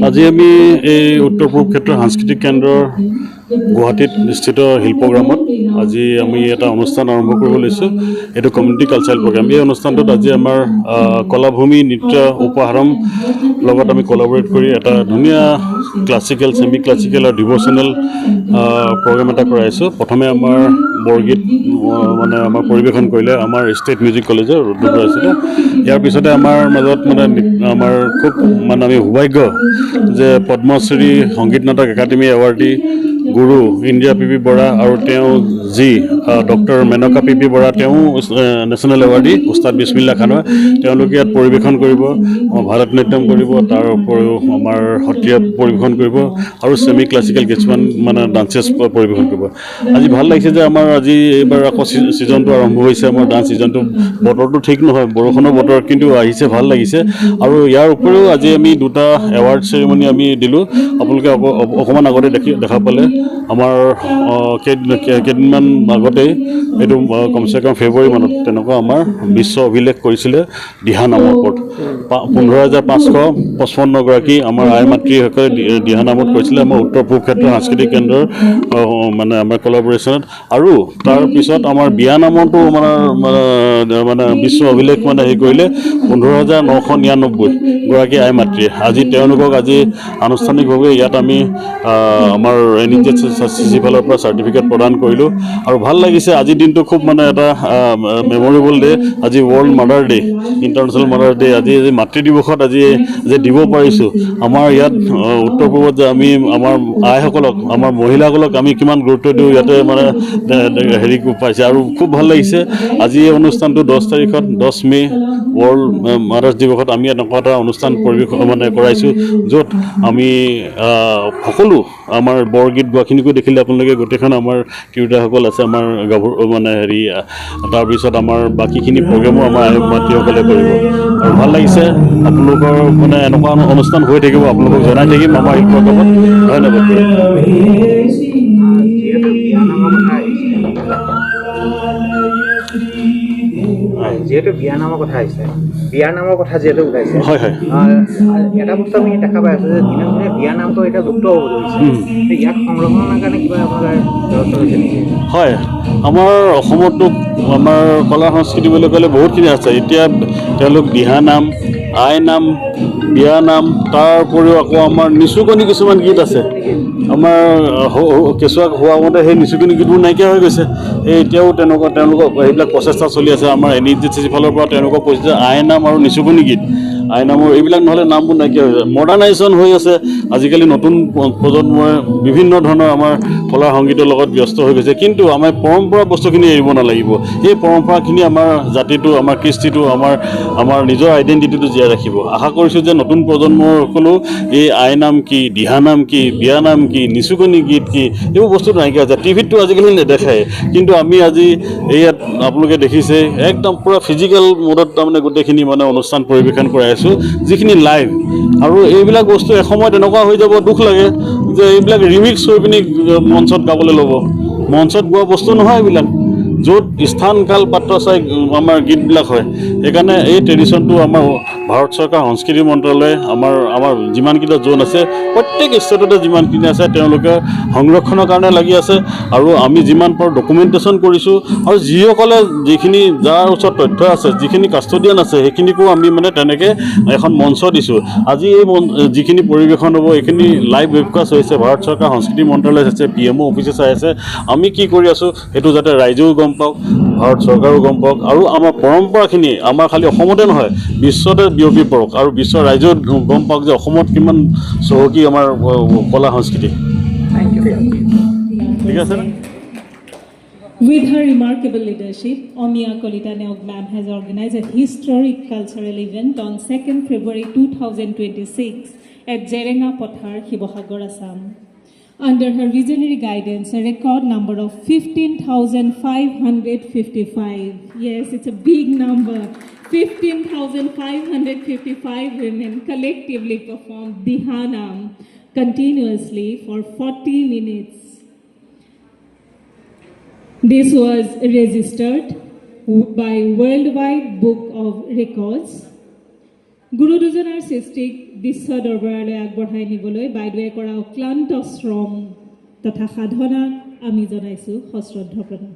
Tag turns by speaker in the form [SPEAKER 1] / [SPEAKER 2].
[SPEAKER 1] আজি আমি এই উত্তৰ পূব ক্ষেত্ৰৰ সাংস্কৃতিক কেন্দ্ৰৰ গুৱাহাটীত স্থিত শিল্পগ্ৰামত আজি আমি এটা অনুষ্ঠান আৰম্ভ কৰিব লৈছোঁ। এইটো কমিউনিটি কালচাৰেল প্ৰগ্ৰাম। এই অনুষ্ঠানটোত আজি আমাৰ কলাভূমি নৃত্য উপহাৰম লগত আমি কলাবৰেট কৰি এটা ধুনীয়া ক্লাছিকেল, ছেমি ক্লাছিকেল আৰু ডিভ'চনেল প্ৰগ্ৰাম এটা কৰাইছোঁ। প্ৰথমে আমাৰ বৰগীত মানে আমাৰ পৰিৱেশন কৰিলে আমাৰ ষ্টেট মিউজিক কলেজৰ ৰুদ্ৰপুৰ আছিলে। ইয়াৰ পিছতে আমাৰ মাজত মানে আমাৰ খুব মানে আমি সৌভাগ্য যে পদ্মশ্ৰী সংগীত নাটক একাডেমি এৱাৰ্ডী গুৰু ইন্দিৰা পি পি বৰা আৰু তেওঁ যি doctor Menaka P P Bora, তেওঁ নেশ্যনেল এৱাৰ্ডী উস্তাদ বিছমিল্লা খান, তেওঁলোকে ইয়াত পৰিৱেশন কৰিব, ভাৰত নাট্যম কৰিব, তাৰ উপৰিও আমাৰ সত্ৰীয়া পৰিৱেশন কৰিব আৰু ছেমি ক্লাছিকেল কিছুমান মানে ডান্সেছ পৰিৱেশন কৰিব। আজি ভাল লাগিছে যে আমাৰ আজি এইবাৰ আকৌ ছিজনটো আৰম্ভ হৈছে, আমাৰ ডান্স ছিজনটো। বতৰটো ঠিক নহয়, বৰষুণৰ বতৰ, কিন্তু আহিছে, ভাল লাগিছে। আৰু ইয়াৰ উপৰিও আজি আমি দুটা এৱাৰ্ড চেৰিমনি আমি দিলোঁ। আপোনালোকে অকণমান আগতে দেখা পালে আমাৰ কেইদিনমান আগতেই, এইটো কমচে কম ফেব্ৰুৱাৰী মানত তেনেকুৱা আমাৰ বিশ্ব অভিলেখ কৰিছিলে দিহানামৰ ওপৰত। 15,555গৰাকী আমাৰ আই মাতৃসকলে দিহানামত কৰিছিলে আমাৰ উত্তৰ পূব ক্ষেত্ৰৰ সাংস্কৃতিক কেন্দ্ৰৰ মানে আমাৰ কলাবৰেশ্যনত। আৰু তাৰপিছত আমাৰ বিয়ানামতো মানে বিশ্ব অভিলেখ মানে হেৰি কৰিলে 15,999গৰাকী আই মাতৃয়ে। আজি তেওঁলোকক আজি আনুষ্ঠানিকভাৱে ইয়াত আমি আমাৰ NHCC ফালৰ পৰা চাৰ্টিফিকেট প্ৰদান কৰিলোঁ। আৰু ভাল লাগিছে, আজিৰ দিনটো খুব মানে এটা মেমৰেবল ডে'। আজি world mother day', international mother day'. আজি মাতৃ দিৱসত আজি যে দিব পাৰিছোঁ, আমাৰ ইয়াত উত্তৰ পূবত যে আমি আমাৰ আইসকলক, আমাৰ মহিলাসকলক আমি কিমান গুৰুত্ব দিওঁ, ইয়াতে মানে হেৰি পাইছে। আৰু খুব ভাল লাগিছে আজি এই অনুষ্ঠানটো 10 তাৰিখত 10 মে' ৱৰ্ল্ড মাদাৰ্ছ দিৱসত আমি এনেকুৱা এটা অনুষ্ঠান মানে কৰাইছোঁ, য'ত আমি সকলো আমাৰ বৰগীত গোৱাখিনিকো দেখিলে আপোনালোকে, গোটেইখন আমাৰ তিৰোতাসকল আছে, আমাৰ গাভৰু মানে হেৰি। তাৰপিছত আমাৰ বাকীখিনি প্ৰগ্ৰেমো আমাৰ আই মাতৃসকলে কৰিব। আৰু ভাল লাগিছে, আপোনালোকৰ মানে এনেকুৱা অনুষ্ঠান হৈ থাকিব, আপোনালোকক জনাই থাকিম আমাৰ শিল্পগ্ৰামত। ধন্যবাদ।
[SPEAKER 2] যিহেতু বিয়া নামৰ কথা আহিছে, বিয়াৰ নামৰ কথা যিহেতু ওলাইছে,
[SPEAKER 1] হয় হয়,
[SPEAKER 2] এটা বস্তু আমি দেখা পাই আছোঁ যে দিনক দিনে বিয়াৰ নামটো এতিয়া লুপ্ত হ'ব ধৰিছে। ইয়াক সংৰক্ষণৰ কাৰণে কিবা আপোনাৰ ব্যৱস্থা লৈছে নেকি?
[SPEAKER 1] হয়, আমাৰ অসমতো আমাৰ কলা সংস্কৃতি বুলি ক'লে বহুতখিনি আছে। এতিয়া তেওঁলোক দিহানাম, আইনাম, বিয়ানাম, তাৰ উপৰিও আকৌ আমাৰ নিচুকনি কিছুমান গীত আছে। আমাৰ কেঁচুৱাক হোৱা মতে সেই নিচুকনি গীতবোৰ নাইকিয়া হৈ গৈছে। এতিয়াও তেওঁলোকৰ সেইবিলাক প্ৰচেষ্টা চলি আছে। আমাৰ NHCC ফালৰ পৰা তেওঁলোকক কৈছে যে আইনাম আৰু নিচুকনি গীত, আইনামৰ এইবিলাক নহ'লে নামবোৰ নাইকিয়া হৈ যায়। মডাৰ্ণাইজেশ্যন হৈ আছে। আজিকালি নতুন প্ৰজন্মই বিভিন্ন ধৰণৰ আমাৰ কলা সংগীতৰ লগত ব্যস্ত হৈ গৈছে, কিন্তু আমাৰ পৰম্পৰা বস্তুখিনি এৰিব নালাগিব। এই পৰম্পৰাখিনি আমাৰ জাতিটো, আমাৰ কৃষ্টিটো, আমাৰ নিজৰ আইডেণ্টিটিটো জীয়াই ৰাখিব। আশা কৰিছোঁ যে নতুন প্ৰজন্মসকলেও এই আইনাম কি, দিহানাম কি, বিয়ানাম কি, নিচুকনি গীত কি, এইবোৰ বস্তু নাইকিয়া হৈছে। টিভিতটো আজিকালি নেদেখায়, কিন্তু আমি আজি ইয়াত আপোনালোকে দেখিছে একদম পূৰা ফিজিকেল মোডত তাৰমানে গোটেইখিনি মানে অনুষ্ঠান পৰিৱেশন কৰাই আছোঁ, যিখিনি লাইভ। আৰু এইবিলাক বস্তু এসময়ত এনেকুৱা হৈ যাব, দুখ লাগে যে এইবিলাক ৰিমিক্স হৈ পিনি মঞ্চত গাবলৈ ল'ব। মঞ্চত গোৱা বস্তু নহয় এইবিলাক, য'ত স্থান কাল পাত্ৰ চাই আমাৰ গীতবিলাক হয়। সেইকাৰণে এই ট্ৰেডিশ্যনটো আমাৰ ভাৰত চৰকাৰ সংস্কৃতি মন্ত্ৰালয়ে আমাৰ যিমানকেইটা জ'ন আছে, প্ৰত্যেক ষ্টেটতে যিমানখিনি আছে, তেওঁলোকে সংৰক্ষণৰ কাৰণে লাগি আছে। আৰু আমি যিমান পাৰোঁ ডকুমেণ্টেশ্যন কৰিছোঁ, আৰু যিসকলে যিখিনি যাৰ ওচৰত তথ্য আছে, যিখিনি কাষ্টডিয়ান আছে, সেইখিনিকো আমি মানে তেনেকৈ এখন মঞ্চ দিছোঁ। আজি এই যিখিনি পৰিৱেশন হ'ব, এইখিনি লাইভ ৱেবকাষ্ট হৈছে, ভাৰত চৰকাৰ সংস্কৃতি মন্ত্ৰালয় আছে, PMO অফিচে চাই আছে। আমি কি কৰি আছোঁ সেইটো যাতে ৰাইজেও গম পাওক, ভাৰত চৰকাৰেও গম পাওক, আৰু আমাৰ পৰম্পৰাখিনি আমাৰ খালি অসমতে নহয়, বিশ্বতে বিয়পি পৰক, আৰু বিশ্বৰ ৰাইজেও গম পাওক যে অসমত কিমান চহকী আমাৰ কলা সংস্কৃতি। ঠিক আছে।
[SPEAKER 3] With her remarkable leadership, Omiya Kolita Neog ma'am has organized a historic cultural event on 2nd February 2026 at Jerenga Pothar, Shibosagar, Assam. Under her visionary guidance, a record number of 15,555. Yes, it's a big number. 15,555 women collectively performed Dihanam continuously for 40 minutes. This was registered by Worldwide Book of Records. গুৰু দুজনাৰ সৃষ্টিক বিশ্ব দৰবাৰলৈ আগবঢ়াই নিবলৈ বাইদেৱে কৰা অক্লান্ত শ্ৰম তথা সাধনাক আমি জনাইছোঁ সশ্ৰদ্ধ প্ৰণাম।